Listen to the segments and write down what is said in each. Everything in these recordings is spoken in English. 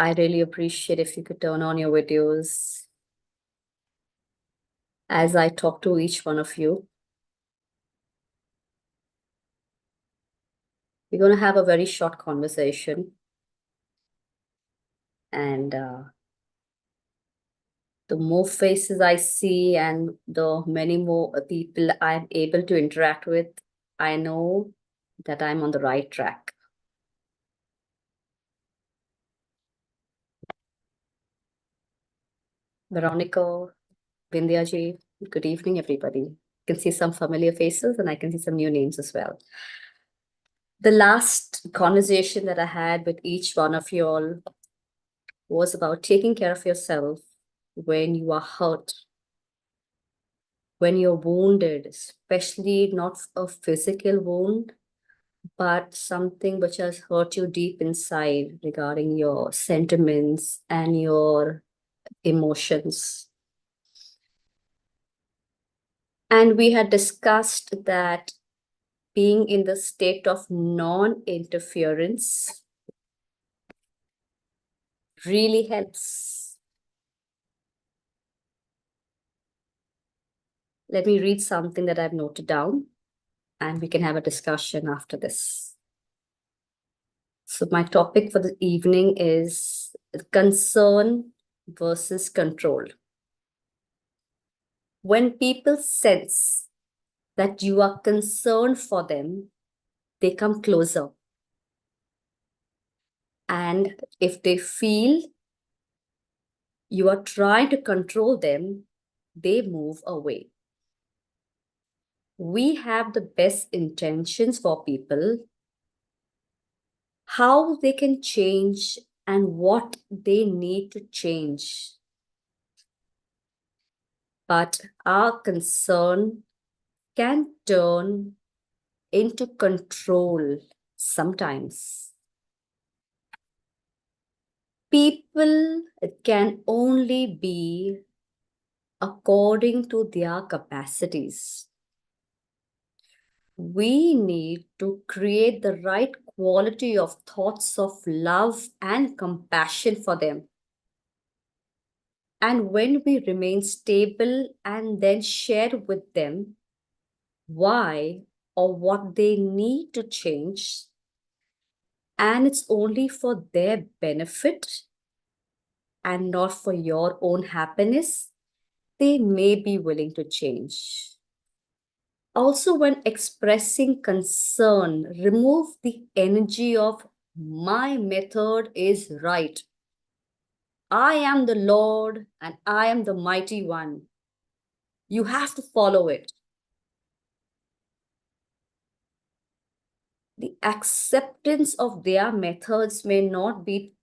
I really appreciate if you could turn on your videos as I talk to each one of you. We're going to have a very short conversation, and the more faces I see and the many more people I'm able to interact with, I know that I'm on the right track. Veronica, Vindhya good evening, everybody. I can see some familiar faces and I can see some new names as well. The last conversation that I had with each one of you all was about taking care of yourself when you are hurt, when you're wounded, especially not a physical wound, but something which has hurt you deep inside regarding your sentiments and your emotions. And we had discussed that being in the state of non-interference really helps. Let me read something that I've noted down and we can have a discussion after this. So my topic for the evening is concern versus control. When people sense that you are concerned for them, they come closer. And if they feel you are trying to control them, they move away. We have the best intentions for people, how they can change and what they need to change. But our concern can turn into control sometimes. People can only be according to their capacities. We need to create the right quality of thoughts of love and compassion for them. And when we remain stable and then share with them why or what they need to change, and it's only for their benefit and not for your own happiness, they may be willing to change. Also, when expressing concern, remove the energy of my method is right. I am the Lord and I am the mighty one. You have to follow it. The acceptance of their methods may not be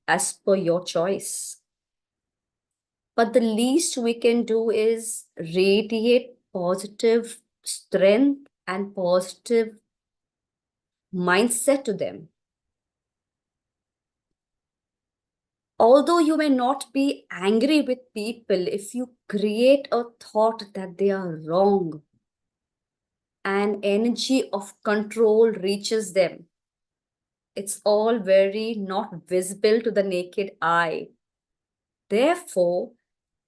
as per your choice. But the least we can do is radiate positive strength and positive mindset to them. Although you may not be angry with people, if you create a thought that they are wrong, an energy of control reaches them. It's all very not visible to the naked eye. Therefore,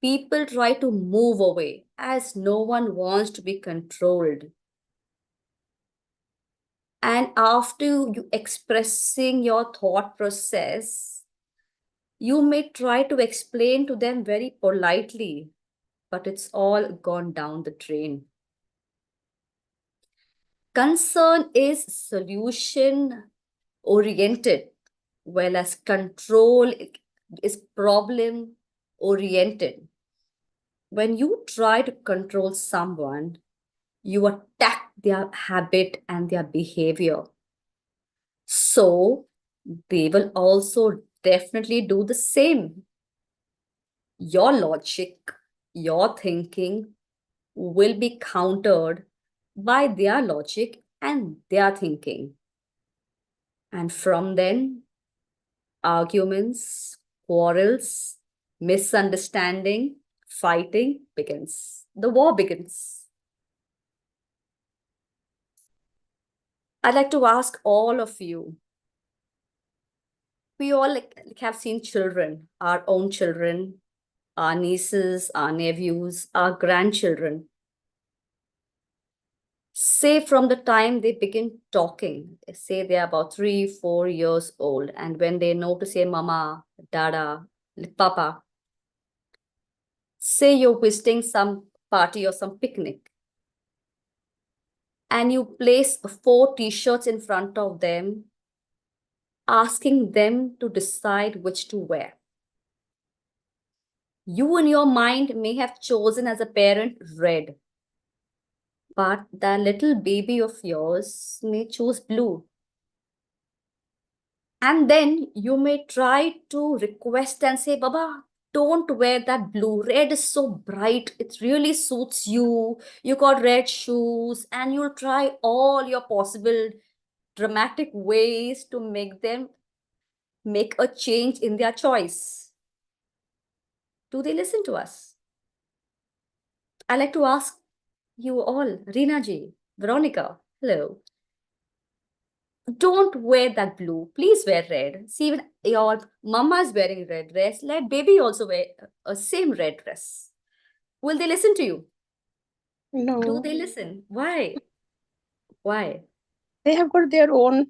people try to move away as no one wants to be controlled. And after you expressing your thought process, you may try to explain to them very politely, but it's all gone down the drain. Concern is solution oriented, whereas control is problem oriented. When you try to control someone, you attack their habit and their behavior. So they will also definitely do the same. Your logic, your thinking will be countered by their logic and their thinking. And from then, arguments, quarrels, misunderstanding, fighting begins. The war begins. I'd like to ask all of you, We all have seen children, our own children, our nieces, our nephews, our grandchildren. Say from the time they begin talking, say they're about 3, 4 years old, and when they know to say mama, dada, papa, say you're visiting some party or some picnic, and you place 4 t-shirts in front of them, asking them to decide which to wear. You in your mind may have chosen as a parent red, but that little baby of yours may choose blue. And then you may try to request and say, Baba, don't wear that blue. Red is so bright. It really suits you. You got red shoes, and you'll try all your possible dramatic ways to make them make a change in their choice. Do they listen to us? I like to ask you all, Reena ji, Veronica, hello. Don't wear that blue. Please wear red. See, even your mama is wearing red dress. Let baby also wear a same red dress. Will they listen to you? Do No, they listen? Why? Why? they have got their own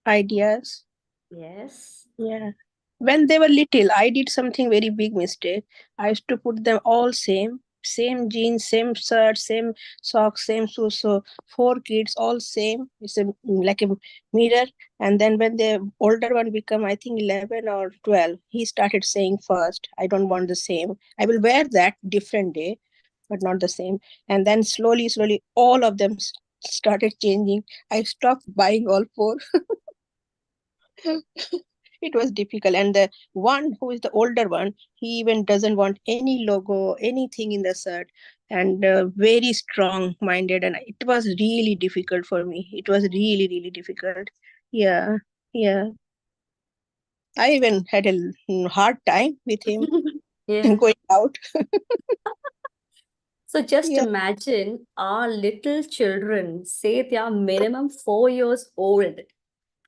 ideas. Yes. Yeah. When they were little, I did something very big mistake. I used to put them all same jeans, same shirt, same socks, same shoes. So 4 kids, all same. It's a like a mirror. And then when the older one become, I think 11 or 12, he started saying first, I don't want the same. I will wear that different day, but not the same. And then slowly, all of them started changing. I stopped buying all four. It was difficult. And the one who is the older one, he even doesn't want any logo, anything in the shirt, and very strong minded. And it was really difficult for me. It was really difficult. Yeah, yeah. I even had a hard time with him Yeah. going out. So just Yeah. imagine our little children, say they are minimum 4 years old.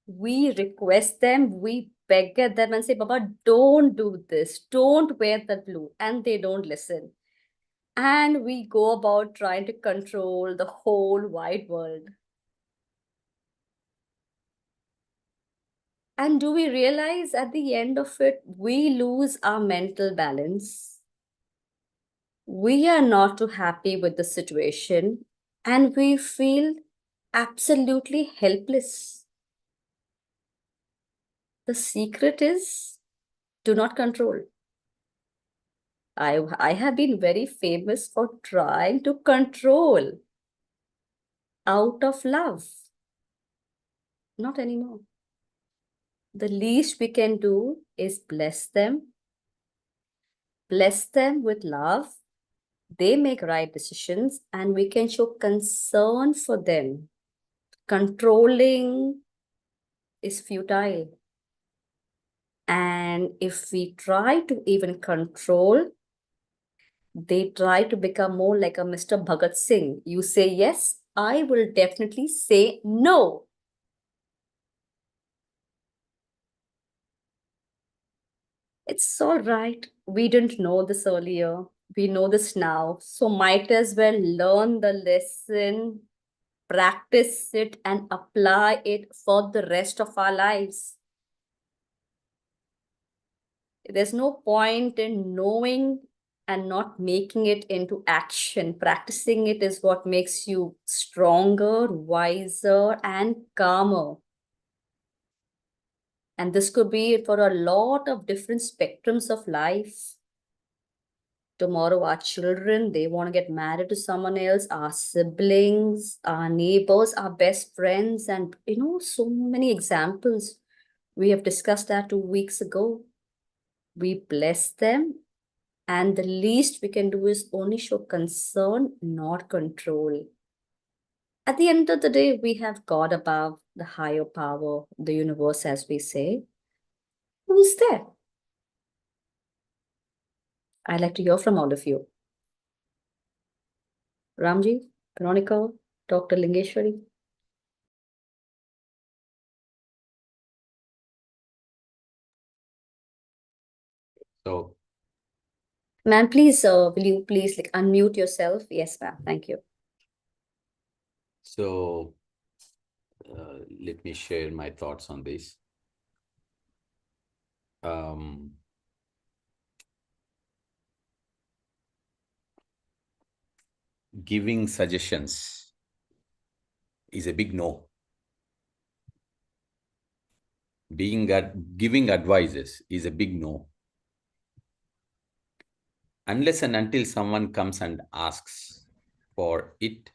We request them, we beg at them and say, Baba, don't do this, don't wear the blue. And they don't listen. And we go about trying to control the whole wide world. And do we realize at the end of it, we lose our mental balance? We are not too happy with the situation and we feel absolutely helpless. The secret is do not control. I have been very famous for trying to control out of love. Not anymore. The least we can do is bless them with love. They make right decisions and we can show concern for them. Controlling is futile. And if we try to even control, they try to become more like a Mr. Bhagat Singh. You say yes, I will definitely say no. It's all right. We didn't know this earlier. We know this now. So might as well learn the lesson, practice it, and apply it for the rest of our lives. There's no point in knowing and not making it into action. Practicing it is what makes you stronger, wiser, and calmer. And this could be for a lot of different spectrums of life. Tomorrow, our children, they want to get married to someone else, our siblings, our neighbors, our best friends, and so many examples. We have discussed that 2 weeks ago. We bless them, and the least we can do is only show concern, not control. At the end of the day, we have God above, the higher power, the universe, as we say. Who's there? I'd like to hear from all of you. Ramji, Veronica, Dr. Lingeshwari. So, Ma'am, please, will you please like unmute yourself? Yes, ma'am. Thank you. so let me share my thoughts on this. Um, Giving suggestions is a big no. Giving advices is a big no. Unless and until someone comes and asks for it,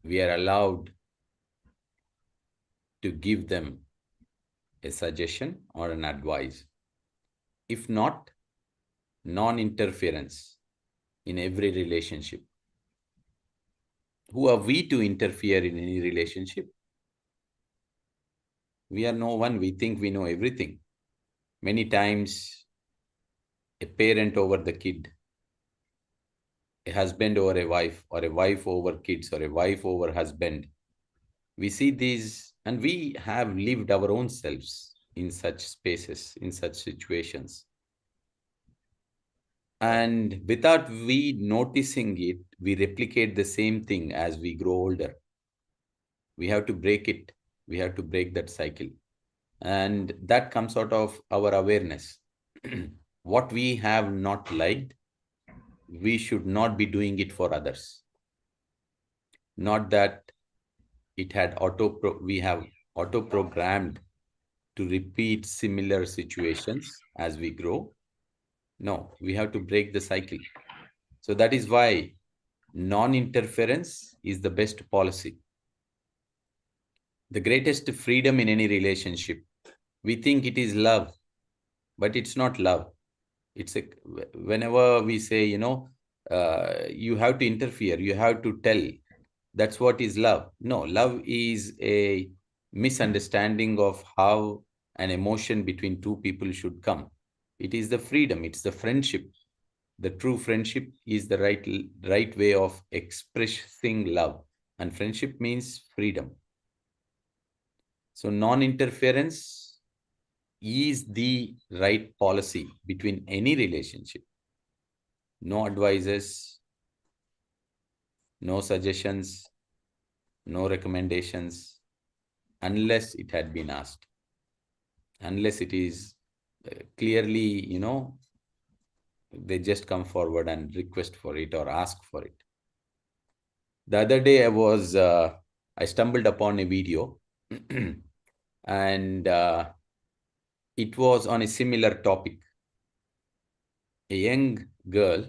we are allowed to give them a suggestion or an advice. If not, non-interference in every relationship. Who are we to interfere in any relationship? We are no one. We think we know everything. Many times, a parent over the kid, a husband over a wife, or a wife over kids, or a wife over husband. We see these, and we have lived our own selves in such spaces, in such situations. And without we noticing it, we replicate the same thing as we grow older. We have to break it. We have to break that cycle. And that comes out of our awareness. What we have not liked, we should not be doing it for others. Not that it had we have auto-programmed to repeat similar situations as we grow. No, we have to break the cycle. So that is why non-interference is the best policy. The greatest freedom in any relationship. We think it is love, but it's not love. It's a, whenever we say, you have to interfere, you have to tell, that's what is love. No, love is a misunderstanding of how an emotion between two people should come. It is the freedom, it's the friendship. The true friendship is the right way of expressing love, and friendship means freedom. So non-interference is the right policy between any relationship. No advices, no suggestions, no recommendations, unless it had been asked, unless it is clearly, they just come forward and request for it or ask for it. The other day I stumbled upon a video and it was on a similar topic. A young girl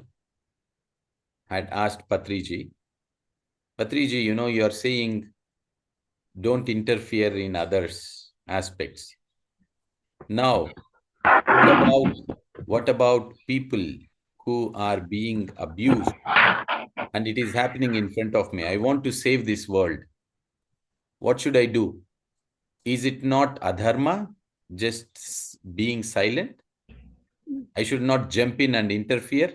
had asked Patriji, you are saying don't interfere in others' aspects. Now, what about people who are being abused and it is happening in front of me? I want to save this world. What should I do? Is it not adharma, just being silent? I should not jump in and interfere.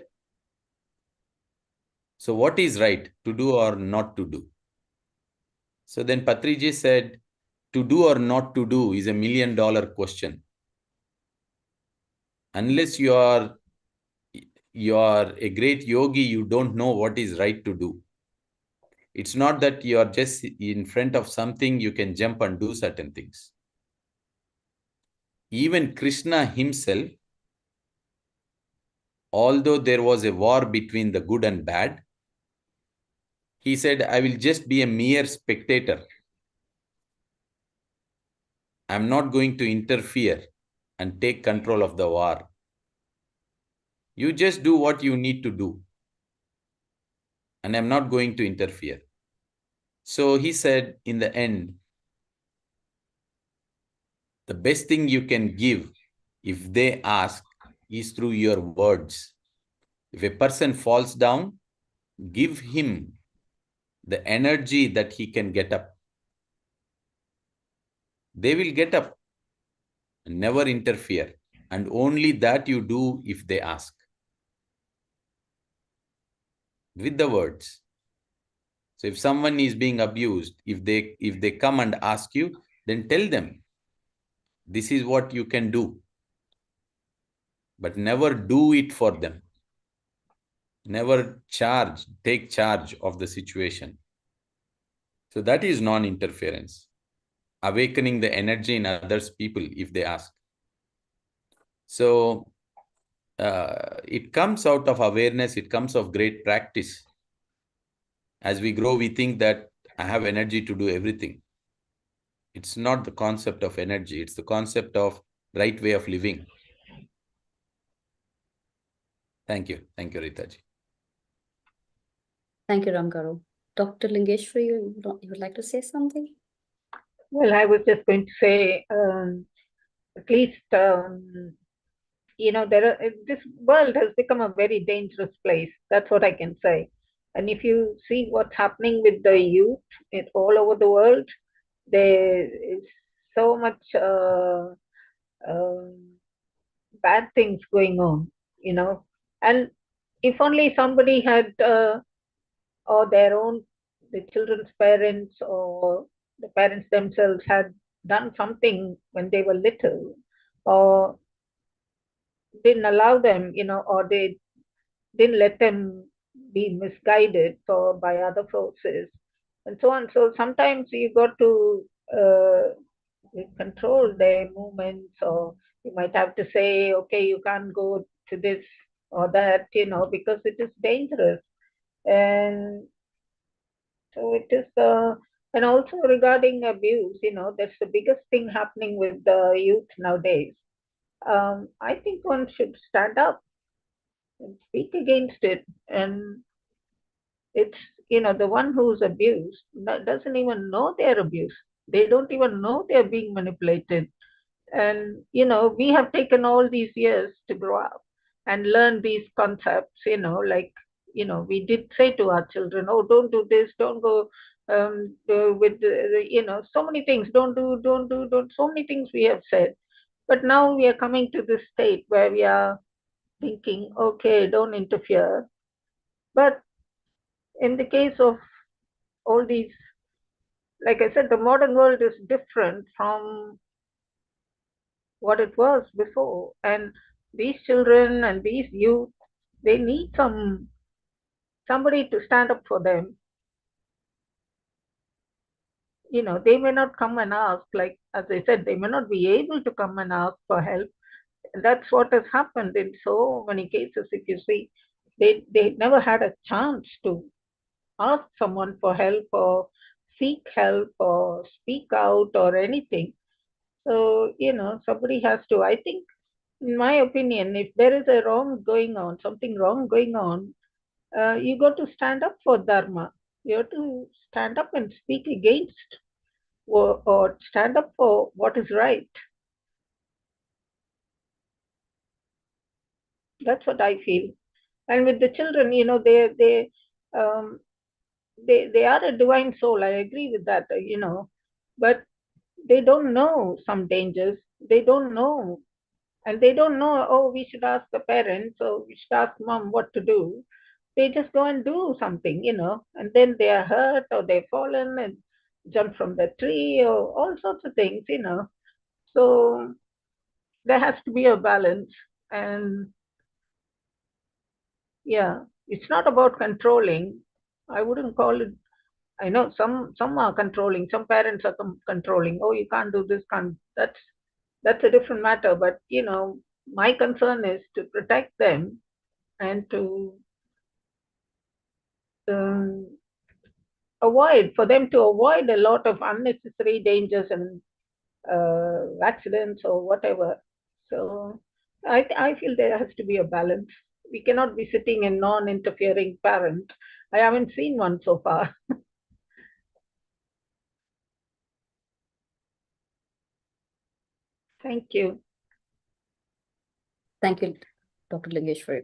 So what is right, to do or not to do? So then Patriji said, to do or not to do is $1,000,000 question. Unless you are a great yogi, you don't know what is right to do. It's not that you are just in front of something, you can jump and do certain things. Even Krishna himself, although there was a war between the good and bad, he said, I will just be a mere spectator. I'm not going to interfere and take control of the war. You just do what you need to do. And I'm not going to interfere. So he said, in the end, the best thing you can give if they ask is through your words. If a person falls down, give him the energy that he can get up. They will get up. Never interfere. And only that you do if they ask. With the words. So if someone is being abused, if they come and ask you, then tell them, this is what you can do. but never do it for them. Never take charge of the situation. So that is non-interference, awakening the energy in others people if they ask. So it comes out of awareness, it comes of great practice. As we grow, we think that I have energy to do everything. It's not the concept of energy, it's the concept of right way of living. Thank you. Thank you, Rita ji. Thank you, Ramgaru. Dr. Lingeshwari, you would like to say something? Well, I was just going to say, at least, this world has become a very dangerous place. That's what I can say. And if you see what's happening with the youth all over the world, there is so much bad things going on, And if only somebody had, or the children's parents or the parents themselves had done something when they were little, or didn't allow them, or they didn't let them be misguided by other forces and so on. So sometimes you got to control their movements, or you might have to say, okay, you can't go to this or that, because it is dangerous. And so it is, and also regarding abuse, that's the biggest thing happening with the youth nowadays. I think one should stand up and speak against it. And it's, the one who's abused doesn't even know they're abused. They don't even know they're being manipulated. And, we have taken all these years to grow up and learn these concepts, like, we did say to our children, oh, don't do this, don't go with, so many things, don't, so many things we have said. But now we are coming to this state where we are thinking, okay, don't interfere. But in the case of all these, like I said, the modern world is different from what it was before. And these children and these youth, they need somebody to stand up for them. They may not come and ask, like as I said, they may not be able to come and ask for help. That's what has happened in so many cases. If you see, they never had a chance to ask someone for help or seek help or speak out or anything. So, somebody has to, I think, in my opinion, if there is a wrong going on, something wrong going on, you got to stand up for Dharma. You have to stand up and speak against, or stand up for what is right. That's what I feel. And with the children, um, they are a divine soul. I agree with that, but they don't know some dangers. They don't know, and they don't know. Oh, we should ask the parents, or we should ask mom what to do. They just go and do something, and then they are hurt, or they've fallen and jumped from the tree, or all sorts of things, So there has to be a balance. And yeah, it's not about controlling. I wouldn't call it. I know some are controlling. Some parents are controlling. Oh, you can't do this. Can't. That's a different matter. But my concern is to protect them and to um, for them to avoid a lot of unnecessary dangers and accidents or whatever. So I feel there has to be a balance. We cannot be sitting in non-interfering parent. I haven't seen one so far. Thank you. Thank you, Dr. Lingeshwari.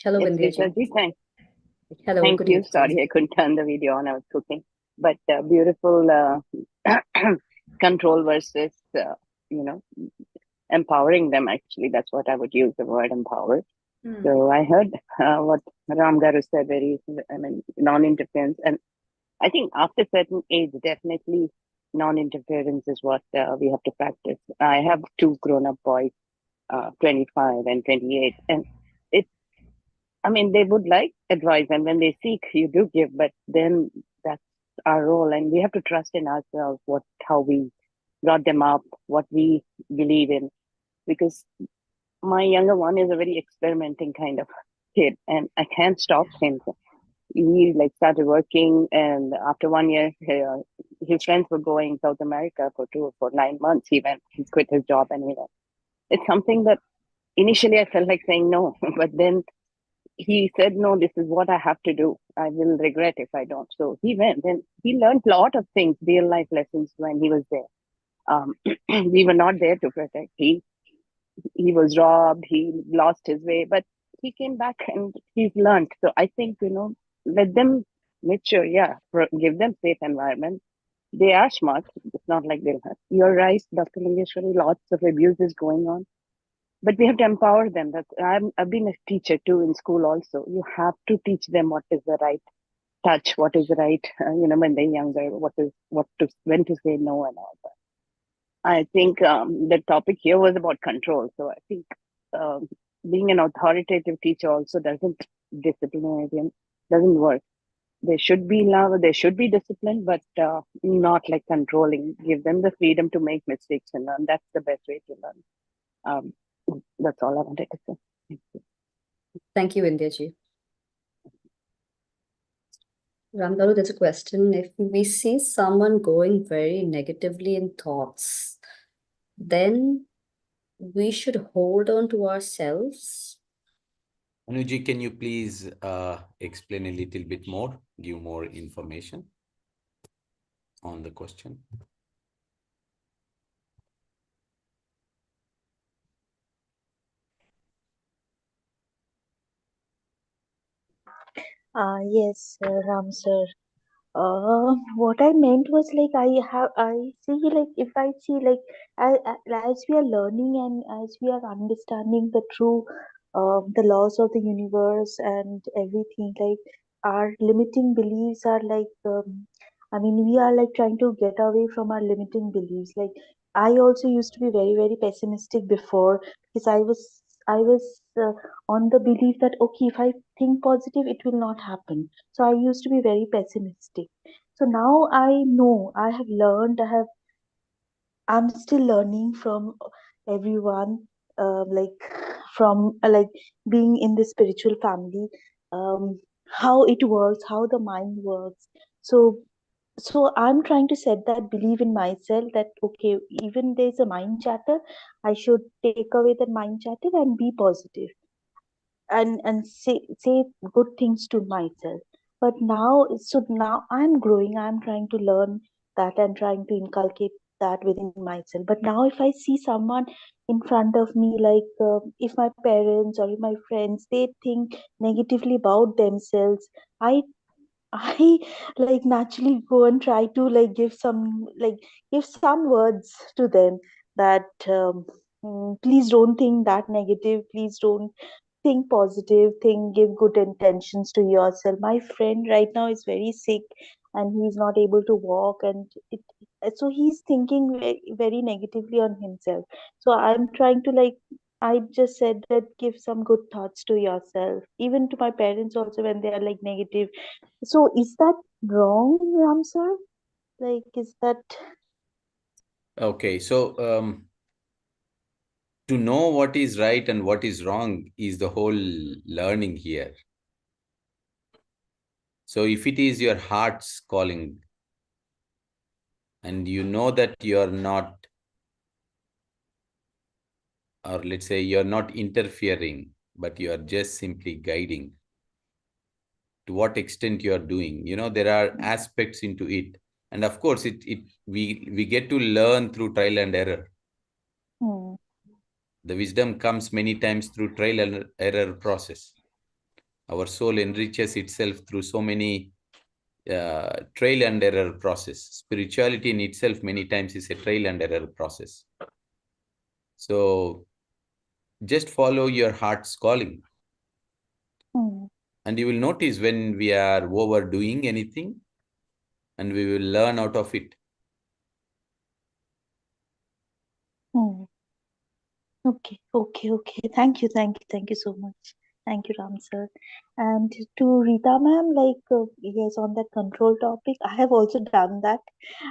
Hello, Yes, Vindhya ji. Rita ji, Hello, thank good you. evening. Sorry, I couldn't turn the video on. I was cooking. But beautiful control versus, empowering them. Actually, that's what I would use the word empower. So I heard what Ram Garu said, non-interference. And I think after certain age, definitely non-interference is what we have to practice. I have two grown-up boys, 25 and 28. And it, they would like advice. And when they seek, you do give, but then that's our role. And we have to trust in ourselves, how we brought them up, what we believe in. Because my younger one is a very experimenting kind of kid, and I can't stop him. He started working, and after 1 year, his friends were going South America for 9 months. He quit his job, and he went. It's something that initially I felt like saying no, but then he said, no, this is what I have to do. I will regret if I don't. So he went, and he learned a lot of things, real life lessons when he was there. We were not there to protect. He was robbed, he lost his way, but he came back and he's learned. So I think, let them mature, give them safe environment. They are smart. It's not like they'll hurt. You're right, Dr. Lingeshwari, lots of abuse is going on. But we have to empower them. I've been a teacher too in school also. You have to teach them what is the right touch, what is the right, when they're younger, when to say no and all that. I think the topic here was about control. So I think being an authoritative teacher also doesn't work. There should be love, there should be discipline, but not like controlling. Give them the freedom to make mistakes and learn. That's the best way to learn. That's all I wanted to say. Thank you. Thank you, Indyaji. Ramgaru, there's a question. If we see someone going very negatively in thoughts, then we should hold on to ourselves. Anuji, can you please explain a little bit more, give more information on the question? Yes, Ram sir. What I meant was I see if I see as we are learning and as we are understanding the true the laws of the universe and everything, our limiting beliefs are we are trying to get away from our limiting beliefs. I also used to be very very pessimistic before, because I was on the belief that okay, if I think positive it will not happen. So I used to be very pessimistic. So now I know, I have learned, I'm still learning from everyone, like from being in the spiritual family, how it works, how the mind works. So I'm trying to set that belief in myself that okay, even there's a mind chatter, I should take away that mind chatter and be positive and say good things to myself. But now I'm growing, I'm trying to learn that and trying to inculcate that within myself. But now if I see someone in front of me, if my parents or if my friends, they think negatively about themselves, I naturally go and try to give some words to them that please don't think that negative, please don't think positive, give good intentions to yourself. My friend right now is very sick and he's not able to walk, and so he's thinking very, very negatively on himself. So I'm trying to I just said that give some good thoughts to yourself, even to my parents also when they are negative. So is that wrong, Ram sir? Is that Okay, so to know what is right and what is wrong is the whole learning here. So if it is your heart's calling and you know that you're not, or let's say you're not interfering, but you are just simply guiding, to what extent you are doing, there are aspects into it. And of course, we get to learn through trial and error. hmm, The wisdom comes many times through trial and error process. Our soul enriches itself through so many trial and error process. Spirituality in itself many times is a trial and error process. So just follow your heart's calling. And you will notice when we are overdoing anything, and we will learn out of it. Hmm. Okay, okay, okay. Thank you, thank you, thank you so much. Thank you, Ram sir. And to Rita ma'am, yes, on that control topic, I have also done that.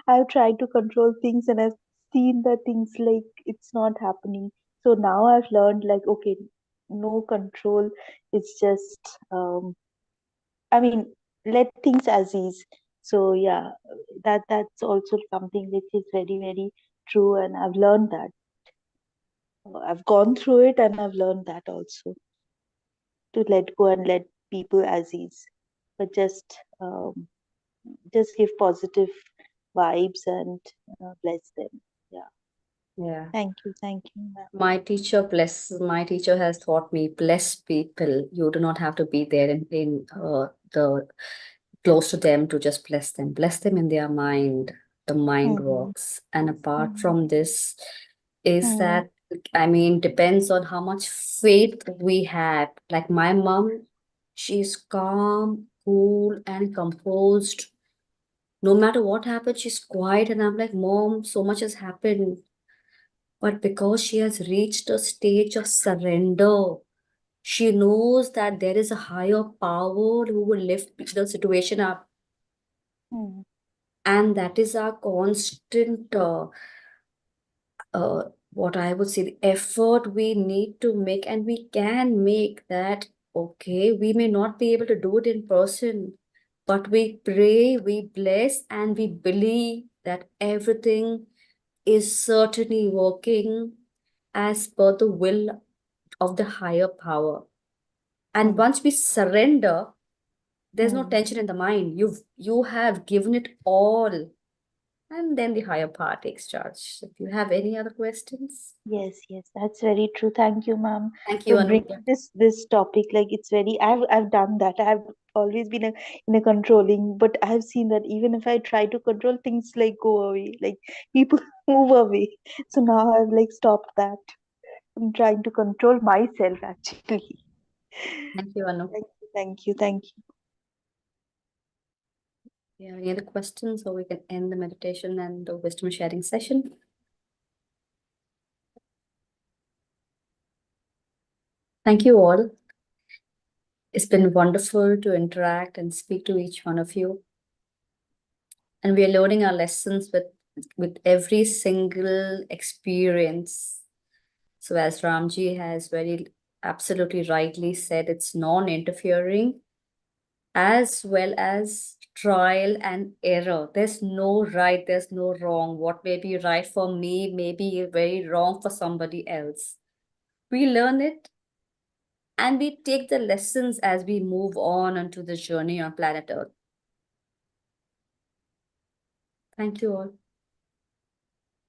I've tried to control things and I've seen that things like it's not happening. So now I've learned like, okay, no control. It's just, I mean, let things as is. So yeah, that's also something which is very, very true, and I've learned that. I've gone through it and I've learned that also, to let go and let people as is, but just give positive vibes and bless them. Yeah. Yeah. Thank you, ma'am. My teacher has taught me, bless people. You do not have to be there in the close to them to just bless them. Bless them in their mind. The mind Hmm. works. And apart Hmm. from this, is Hmm. that, I mean, depends on how much faith we have. Like my mom, she's calm, cool, and composed. No matter what happens, she's quiet. And I'm like, Mom, so much has happened. But because she has reached a stage of surrender, she knows that there is a higher power who will lift the situation up. Hmm. And that is our constant, what I would say, the effort we need to make. And we can make that. Okay, we may not be able to do it in person, but we pray, we bless, and we believe that everything is certainly working as per the will of the higher power. And Hmm. once we surrender, there's no Hmm. tension in the mind. You have given it all, and then the higher power takes charge. If you have any other questions, Yes, yes, that's very true. Thank you, ma'am, thank you, for Anu. bringing this topic. Like it's very, I've done that. I've always been in a controlling, but I've seen that even if I try to control things, like go away, like people move away. So now I've like stopped that. I'm trying to control myself actually. Thank you, Anu. Thank you, thank you, thank you. You have any other questions, or we can end the meditation and the wisdom sharing session? Thank you all. It's been wonderful to interact and speak to each one of you. And we are learning our lessons with every single experience. So as Ramji has very absolutely rightly said, it's non-interfering as well as trial and error. There's no right, there's no wrong. What may be right for me may be very wrong for somebody else. We learn it and we take the lessons as we move on onto the journey on planet Earth. Thank you all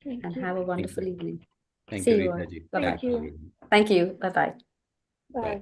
and have a wonderful evening. Thank See you, you all. Rita ji. Bye-bye. Thank you. Thank you. Bye-bye. Bye. Bye.